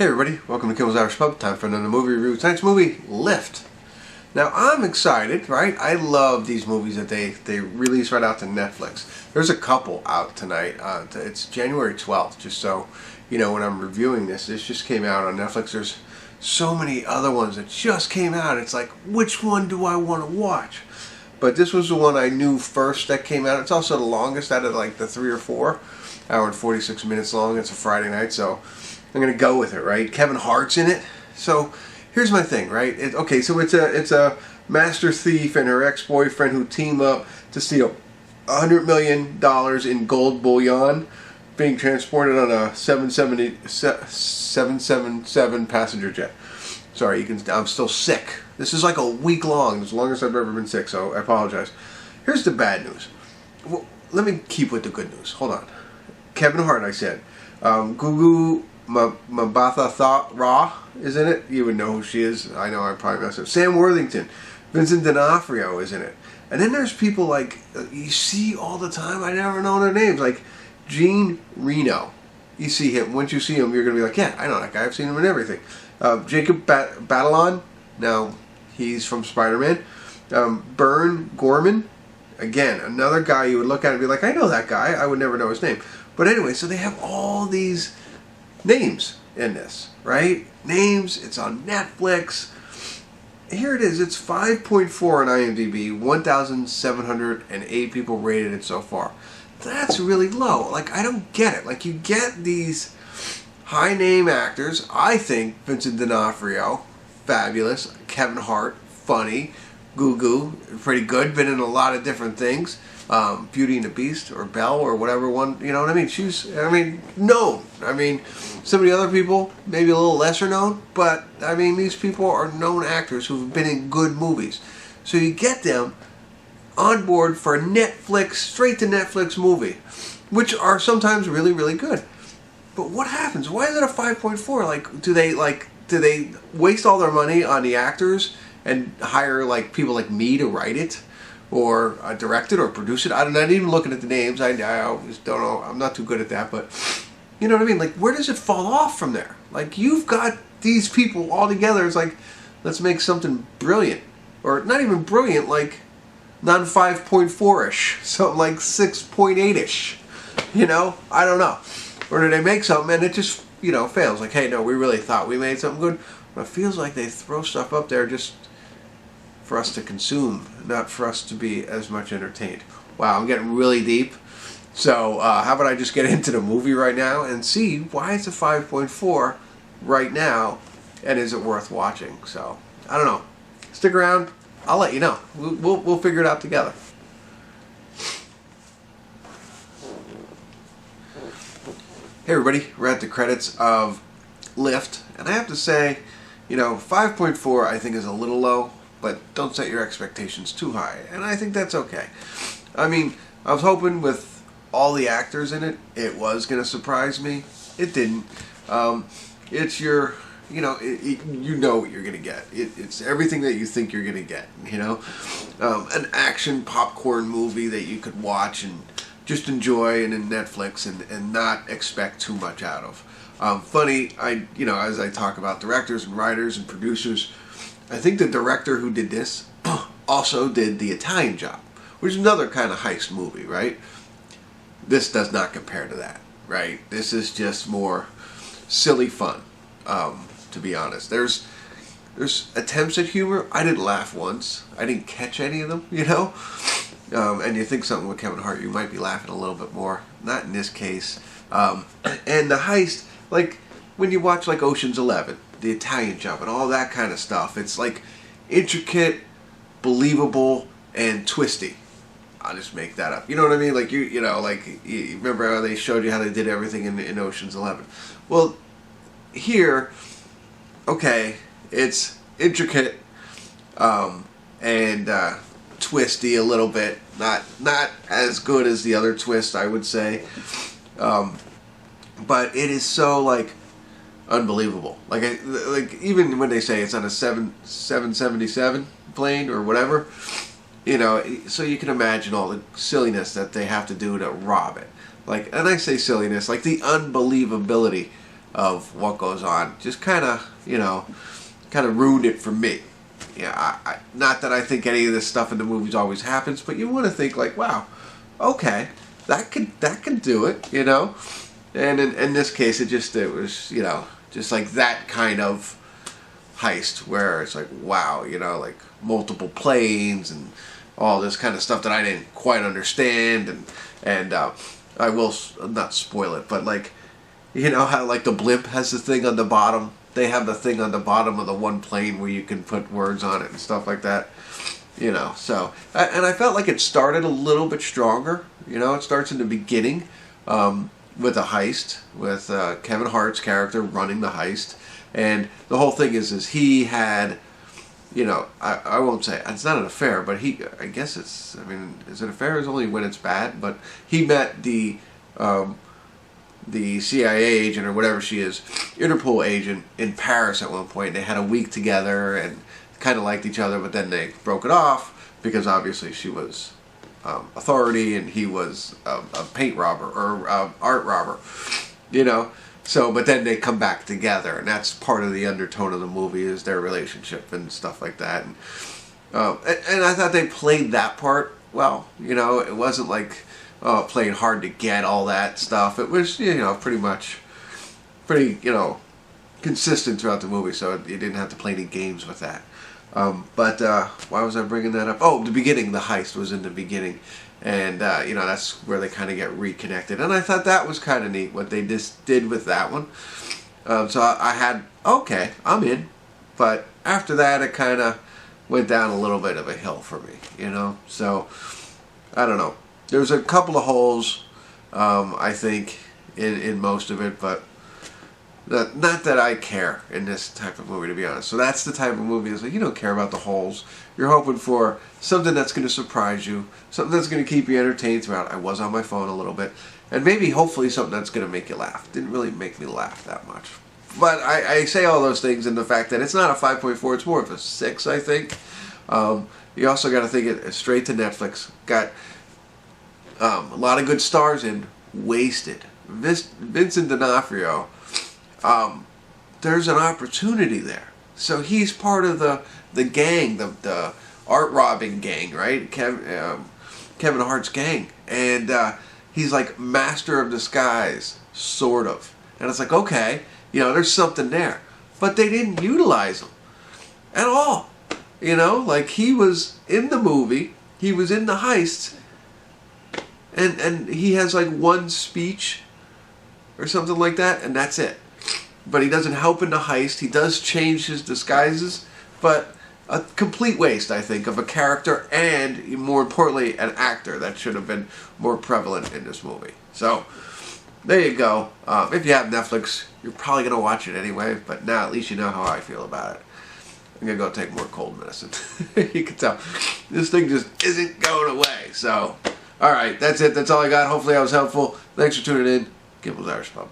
Hey everybody, welcome to Kimmel's Irish Pub. Time for another movie review. Tonight's movie, Lift. Now I'm excited, right? I love these movies that they release right out to Netflix. There's a couple out tonight. It's January 12th, just so you know when I'm reviewing this. This just came out on Netflix. There's so many other ones that just came out. It's like, which one do I want to watch? But this was the one I knew first that came out. It's also the longest out of like the 3 or 4. Hour and 46 minutes long. It's a Friday night, so I'm gonna go with it, right? Kevin Hart's in it. So here's my thing, right? It's a master thief and her ex-boyfriend who team up to steal $100 million in gold bullion, being transported on a 777 passenger jet. Sorry, I'm still sick. This is like a week long, as long as I've ever been sick, so I apologize. Here's the bad news. Well, let me keep with the good news. Hold on. Kevin Hart, I said. Gugu, Mbatha-Raw is in it. You would know who she is. I know I probably messed up. Sam Worthington. Vincent is in it. And then there's people like, you see all the time, I never know their names, like Reno. You see him. Once you see him, you're going to be like, yeah, I know that guy. I've seen him in everything. Batalon. Now, he's from Spider-Man. Gorman. Again, another guy you would look at and be like, I know that guy. I would never know his name. But anyway, so they have all these names in this, right? Names. It's on Netflix. Here it is. It's 5.4 on IMDb. 1,708 people rated it so far. That's really low. Like, I don't get it. Like, you get these high-name actors. I think Vincent D'Onofrio, fabulous. Kevin Hart, funny. Gugu, pretty good. Been in a lot of different things. Beauty and the Beast or Belle or whatever one, you know what I mean? She's, known. Some of the other people, maybe a little lesser known, but, these people are known actors who've been in good movies. So you get them on board for a Netflix, straight to Netflix movie, which are sometimes really, really good. But what happens? Why is it a 5.4? Do they waste all their money on the actors and hire people like me to write it? Or direct it or produce it. I'm not even looking at the names. I always don't know. I'm not too good at that. But you know what I mean? Like, where does it fall off from there? Like, you've got these people all together. It's like, let's make something brilliant. Or not even brilliant, like non 5.4-ish. Something like 6.8-ish. You know? I don't know. Or do they make something and it just, fails? Like, hey, no, we really thought we made something good. But it feels like they throw stuff up there just for us to consume, not for us to be as much entertained. Wow, I'm getting really deep. So how about I just get into the movie right now and see why it's a 5.4 right now, and is it worth watching? So I don't know. Stick around. I'll let you know. We'll figure it out together. Hey everybody, we're at the credits of Lift, and I have to say, 5.4 I think is a little low. But don't set your expectations too high. And I think that's okay. I was hoping with all the actors in it, it was going to surprise me. It didn't. It's your, you know what you're going to get. It's everything that you think you're going to get, An action popcorn movie that you could watch and just enjoy and in Netflix and not expect too much out of. Funny, as I talk about directors and writers and producers, I think the director who did this also did The Italian Job, which is another kind of heist movie, right? This does not compare to that, right? This is just more silly fun, to be honest. There's attempts at humor. I didn't laugh once. I didn't catch any of them, and you think something with Kevin Hart, you might be laughing a little bit more. Not in this case. And the heist, like when you watch like Ocean's 11, The Italian Job, and all that kind of stuff. It's like intricate, believable, and twisty. I'll just make that up. You know what I mean? Like you remember how they showed you how they did everything in Ocean's 11. Well, here, okay, it's intricate and twisty a little bit. Not as good as the other twist, I would say. But it is so unbelievable. Like even when they say it's on a 777 plane or whatever, so you can imagine all the silliness that they have to do to rob it. And I say silliness, like the unbelievability of what goes on just kind of, kind of ruined it for me. Yeah, not that I think any of this stuff in the movies always happens, but you want to think like, wow, okay, that could do it, And in this case, it was, just like that kind of heist where it's like, wow, like multiple planes and all this kind of stuff that I didn't quite understand, and I will not spoil it, but like, how like the blimp has the thing on the bottom. They have the thing on the bottom of the one plane where you can put words on it and stuff like that. So, and I felt like it started a little bit stronger. It starts in the beginning with a heist, with Kevin Hart's character running the heist. And the whole thing is he had, I won't say, it's not an affair, but I guess is it an affair? It's only when it's bad, but he met the CIA agent or whatever she is, Interpol agent in Paris at one point. They had a week together and kind of liked each other, but then they broke it off because obviously she was authority and he was a paint robber or art robber, So, but then they come back together, and that's part of the undertone of the movie is their relationship and stuff like that. And I thought they played that part well. It wasn't like playing hard to get all that stuff. It was, pretty consistent throughout the movie, so you didn't have to play any games with that. But why was I bringing that up? Oh, the beginning, the heist was in the beginning. And, that's where they kind of get reconnected. And I thought that was kind of neat, what they just did with that one. So I had, okay, I'm in. But after that, it kind of went down a little bit of a hill for me, So, I don't know. There's a couple of holes, I think, in most of it, but not that I care in this type of movie, to be honest. So that's the type of movie that's like, you don't care about the holes. You're hoping for something that's going to surprise you, something that's going to keep you entertained throughout. I was on my phone a little bit, and maybe, hopefully, something that's going to make you laugh. Didn't really make me laugh that much. But I say all those things in the fact that it's not a 5.4, it's more of a 6, I think. You also got to think it's straight to Netflix. Got a lot of good stars in. Wasted. Vincent D'Onofrio. There's an opportunity there. So he's part of the gang, the art robbing gang, right? Kevin Hart's gang, and he's like master of disguise, sort of. And it's like, okay, there's something there, but they didn't utilize him at all. Like he was in the movie, he was in the heist, and he has like one speech or something like that, and that's it. But he doesn't help in the heist. He does change his disguises, but a complete waste, I think, of a character and, more importantly, an actor that should have been more prevalent in this movie. So, there you go. If you have Netflix, you're probably going to watch it anyway, but now at least you know how I feel about it. I'm going to go take more cold medicine. You can tell. This thing just isn't going away. So, alright, that's it. That's all I got. Hopefully I was helpful. Thanks for tuning in. Kimmel's Irish Pub.